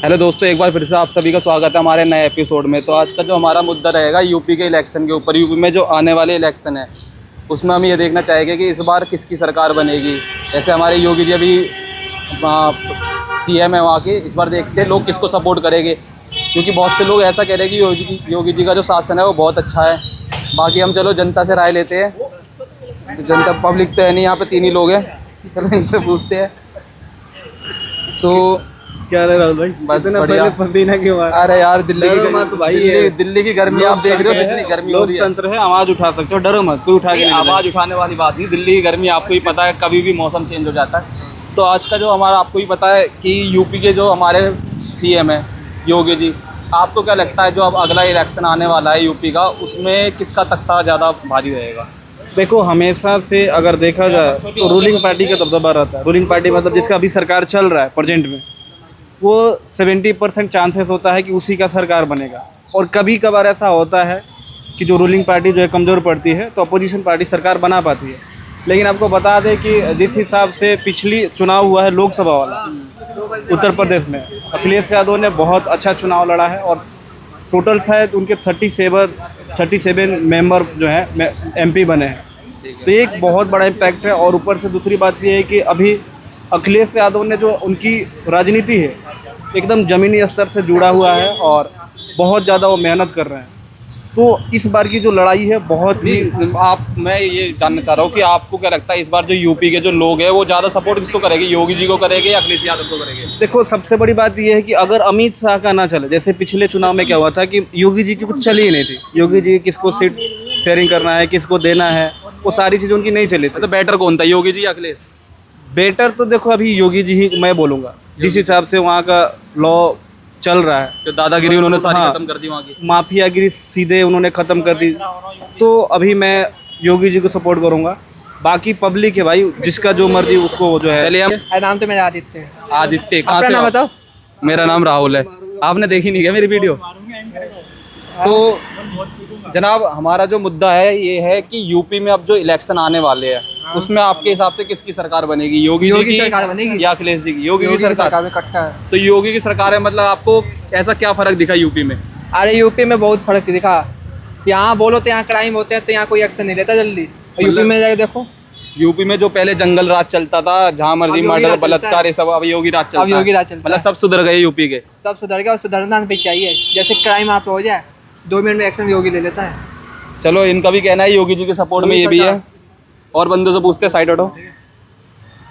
Hello दोस्तों, एक बार फिर से आप सभी का स्वागत है हमारे नए एपिसोड में। तो आज का जो हमारा मुद्दा रहेगा यूपी के इलेक्शन के ऊपर। यूपी में जो आने वाले इलेक्शन है उसमें हम ये देखना चाहेंगे कि इस बार किसकी सरकार बनेगी। जैसे हमारे योगी जी अभी सीएम है वहाँ के, इस बार देखते हैं लोग किसको सपोर्ट करेंगे, क्योंकि बहुत से लोग ऐसा कह रहे हैं कि योगी जी का जो शासन है वो बहुत अच्छा है। बाकी हम चलो जनता से राय लेते हैं। तो जनता पब्लिक तो है नहीं, यहाँ पे तीन ही लोग हैं, चलो इनसे पूछते हैं। तो क्या है राहुल भाई, इतना पहले पसीना क्यों आ रहा है? अरे यार दिल्ली भाई दिल्ली की गर्मी आप देख रहे हो, कितनी गर्मी हो रही है। लोकतंत्र है, आवाज उठा सकते हो, डरो मत, कोई उठा के आवाज उठाने वाली बात नहीं। दिल्ली की गर्मी आपको ही पता है, कभी भी मौसम चेंज हो जाता है। तो आज का जो हमारा आपको ही पता है कि यूपी के जो हमारे सीएम है योगी जी, आपको क्या लगता है जो अब अगला इलेक्शन आने वाला है यूपी का, उसमें किसका तख्ता ज़्यादा भारी रहेगा? देखो, हमेशा से अगर देखा जाए तो रूलिंग पार्टी का दबदबा रहता है। रूलिंग पार्टी मतलब जिसका अभी सरकार चल रहा है प्रेजेंट में, वो 70% चांसेस होता है कि उसी का सरकार बनेगा। और कभी कभार ऐसा होता है कि जो रूलिंग पार्टी जो है कमज़ोर पड़ती है तो अपोजिशन पार्टी सरकार बना पाती है। लेकिन आपको बता दें कि जिस हिसाब से पिछली चुनाव हुआ है लोकसभा वाला उत्तर प्रदेश में, अखिलेश यादव ने बहुत अच्छा चुनाव लड़ा है और टोटल शायद उनके 37 मेंबर जो है एमपी बने हैं। तो ये एक बहुत बड़ा इम्पैक्ट है। और ऊपर से दूसरी बात ये है कि अभी अखिलेश यादव ने जो उनकी राजनीति है एकदम ज़मीनी स्तर से जुड़ा हुआ है और बहुत ज़्यादा वो मेहनत कर रहे हैं। तो इस बार की जो लड़ाई है बहुत ही मैं ये जानना चाह रहा हूँ कि आपको क्या लगता है इस बार जो यूपी के जो लोग हैं वो ज़्यादा सपोर्ट किसको करेंगे, योगी जी को करेंगे या अखिलेश यादव को करेंगे? देखो, सबसे बड़ी बात ये है कि अगर अमित शाह का ना चले, जैसे पिछले चुनाव में क्या हुआ था कि योगी जी की कुछ चली ही नहीं थी। योगी जी किसको सीट शेयरिंग करना है, किसको देना है, वो सारी चीज़ें उनकी नहीं चली थी। तो बेटर कौन था, योगी जी या अखिलेश? बेटर तो देखो अभी योगी जी ही मैं बोलूँगा, जिस हिसाब से वहाँ का लॉ चल रहा है। जो दादागिरी उन्होंने सारी खत्म कर दी वहाँ की, माफियागिरी सीधे उन्होंने ख़त्म कर दी। तो अभी मैं योगी जी को सपोर्ट करूँगा। बाकी पब्लिक है भाई, जिसका जो मर्जी उसको जो है। चलिए हम नाम तो मेरा आदित्य है। आदित्य, कहाँ से नाम हो? बताओ। मेरा नाम राहुल है। आपने देखी नहीं क्या मेरी वीडियो? तो जनाब हमारा जो मुद्दा है ये है कि यूपी में अब जो इलेक्शन आने वाले हैं उसमें आपके हिसाब से किसकी सरकार बनेगी, योगी जी की सरकार बनेगी या अखिलेश जी की? योगी की सरकार में कट्टा है। तो योगी की सरकार है, मतलब आपको ऐसा क्या फर्क दिखा यूपी में? अरे यूपी में बहुत फर्क दिखा। यहाँ बोलो तो यहाँ क्राइम होते हैं तो यहाँ कोई एक्शन नहीं लेता जल्दी। और यूपी में जाके देखो, यूपी में जो पहले जंगल राज चलता था, जहाँ मर्जी मर्डर बलात्कार, ये सब अब योगी राज चलता है। योगी राज चलता मतलब सब सुधर गए यूपी के। सब सुधर गया और सुधरना भी चाहिए। जैसे क्राइम यहाँ पे हो जाए 2 मिनट में एक्शन योगी ले लेता है। चलो, इनका भी कहना है योगी जी के सपोर्ट में ये भी है। और बंदों से पूछते हैं, साइड हटो।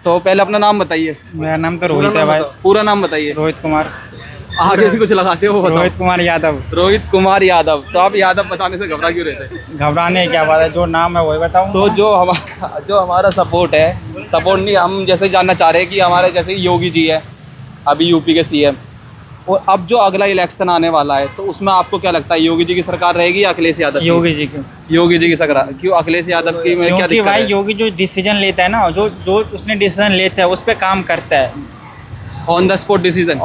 तो पहले अपना नाम बताइए। मेरा नाम तो रोहित है भाई। पूरा नाम बताइए। रोहित कुमार। आगे भी कुछ लगाते हो वो बताओ। रोहित कुमार यादव। रोहित कुमार यादव। तो आप यादव बताने से घबरा क्यों रहते हैं? घबराने की क्या बात है, जो नाम है वही बताऊं। तो जो हमारा सपोर्ट है, सपोर्ट नहीं, हम जैसे जानना चाह रहे हैं कि हमारे जैसे योगी जी है अभी यूपी के सीएम, और अब जो अगला इलेक्शन आने वाला है तो उसमें आपको क्या लगता है, योगी जी की सरकार रहेगी या अखिलेश यादव की? योगी जी की सरकार। क्यों अखिलेश यादव की में क्या दिक्कत भाई है? योगी जो डिसीजन लेता है ना, जो उसने डिसीजन लेता है उस पर काम करता है। On the spot decision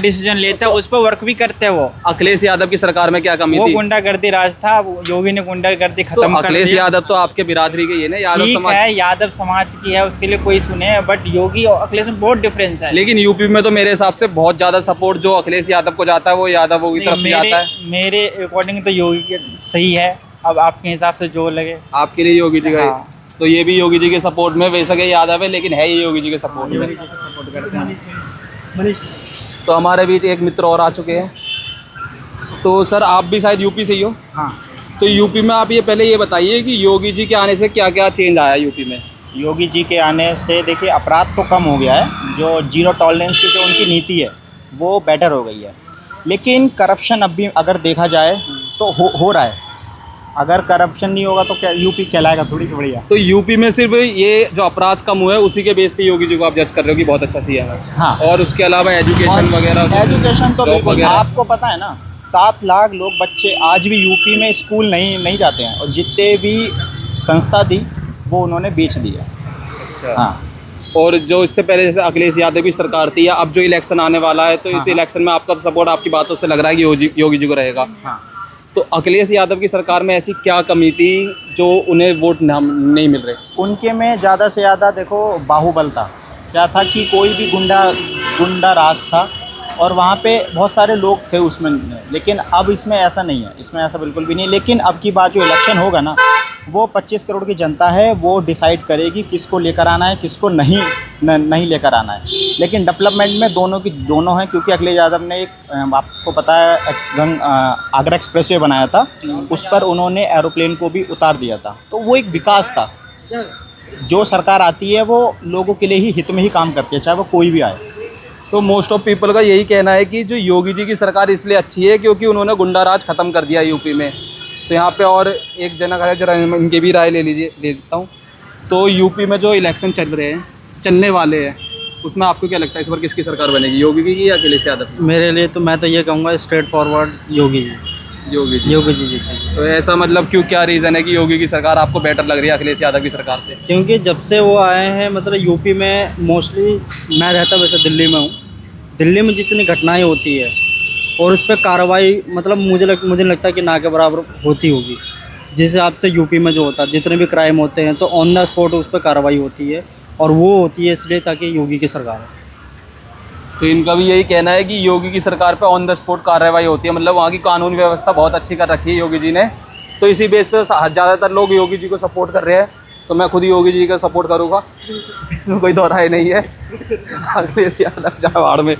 decision लेता है, उस पर वर्क भी करते हैं वो। अखिलेश यादव की सरकार में क्या कमी वो थी? गुंडागर्दी राज था, योगी ने गुंडागर्दी खत्म कर दिया। अखिलेश यादव तो आपके बिरादरी के ये ना, यादव समाज है, यादव समाज की है, उसके लिए कोई सुने। बट योगी और अखिलेश में बहुत डिफरेंस है। लेकिन यूपी में तो मेरे हिसाब से बहुत ज्यादा सपोर्ट जो अखिलेश यादव को जाता है वो यादव की तरफ से जाता है। मेरे अकॉर्डिंग तो योगी सही है। अब आपके हिसाब से जो लगे। आपके लिए योगी जी का तो ये भी योगी जी के सपोर्ट में वैसा के यादव है, लेकिन है ये योगी जी के सपोर्ट में। करते हैं। तो हमारे बीच एक मित्र और आ चुके हैं। तो सर आप भी शायद यूपी से ही हो? हाँ। तो यूपी में आप ये पहले ये बताइए कि योगी जी के आने से क्या क्या चेंज आया यूपी में? योगी जी के आने से देखिए अपराध तो कम हो गया है। जो जीरो टॉलरेंस की जो उनकी नीति है वो बेटर हो गई है। लेकिन करप्शन अब भी अगर देखा जाए तो हो रहा है। अगर करप्शन नहीं होगा तो क्या यूपी कहलाएगा थोड़ी बढ़िया। तो यूपी में सिर्फ ये जो अपराध कम हुआ है उसी के बेस पे योगी जी को आप जज कर रहे हो कि बहुत अच्छा सीएम है? हाँ। और उसके अलावा एजुकेशन वगैरह? एजुकेशन तो बिल्कुल, आपको पता है ना 7 लाख लोग बच्चे आज भी यूपी में स्कूल नहीं जाते हैं। और जितने भी संस्था थी वो उन्होंने बेच दिया। अच्छा। हाँ। और जो इससे पहले जैसे अखिलेश यादव की सरकार थी, या अब जो इलेक्शन आने वाला है तो इस इलेक्शन में आपका तो सपोर्ट आपकी बातों से लग रहा है कि योगी जी को रहेगा। हाँ। तो अखिलेश यादव की सरकार में ऐसी क्या कमी थी जो उन्हें वोट नहीं मिल रहे? उनके में ज़्यादा से ज़्यादा देखो बाहुबल था। क्या था कि कोई भी गुंडा राज था और वहाँ पे बहुत सारे लोग थे उसमें, लेकिन अब इसमें ऐसा नहीं है, इसमें ऐसा बिल्कुल भी नहीं। लेकिन अब की बात जो इलेक्शन होगा ना, वो 25 करोड़ की जनता है, वो डिसाइड करेगी किसको लेकर आना है, किसको नहीं लेकर आना है। लेकिन डेवलपमेंट में दोनों हैं, क्योंकि अखिलेश यादव ने एक आपको पता है आगरा एक्सप्रेसवे बनाया था, उस पर उन्होंने एरोप्लेन को भी उतार दिया था, तो वो एक विकास था। जो सरकार आती है वो लोगों के लिए ही हित में ही काम करती है, चाहे वो कोई भी आए। तो मोस्ट ऑफ पीपल का यही कहना है कि जो योगी जी की सरकार इसलिए अच्छी है क्योंकि उन्होंने गुंडा राज ख़त्म कर दिया यूपी में। तो यहाँ पे और एक जना खड़ा है, जरा इनकी भी राय ले लेता हूँ। तो यूपी में जो इलेक्शन चलने वाले हैं, उसमें आपको क्या लगता है इस बार किसकी सरकार बनेगी, योगी की या अखिलेश यादव की? मेरे लिए तो मैं तो ये कहूँगा स्ट्रेट फॉरवर्ड योगी जी। योगी जी। योगी जी जीतेंगे, तो ऐसा मतलब क्यों, क्या रीज़न है कि योगी की सरकार आपको बेटर लग रही है अखिलेश यादव की सरकार से? क्योंकि जब से वो आए हैं मतलब यूपी में मोस्टली, मैं रहता वैसे दिल्ली में हूँ, दिल्ली में जितनी घटनाएं होती है और उस पर कार्रवाई मतलब मुझे नहीं लगता कि ना के बराबर होती होगी। जिस हिसाब से यूपी में जो होता है, जितने भी क्राइम होते हैं तो ऑन द स्पॉट उस पर कार्रवाई होती है, और वो होती है इसलिए ताकि योगी की सरकार है। तो इनका भी यही कहना है कि योगी की सरकार पे ऑन द स्पॉट कार्रवाई होती है, मतलब वहाँ की कानून व्यवस्था बहुत अच्छी कर रखी है योगी जी ने। तो इसी बेस पे ज़्यादातर लोग योगी जी को सपोर्ट कर रहे हैं। तो मैं खुद ही योगी जी का सपोर्ट करूँगा, इसमें कोई दो राय नहीं है। अखिलेश यादव जाए भाड़ में।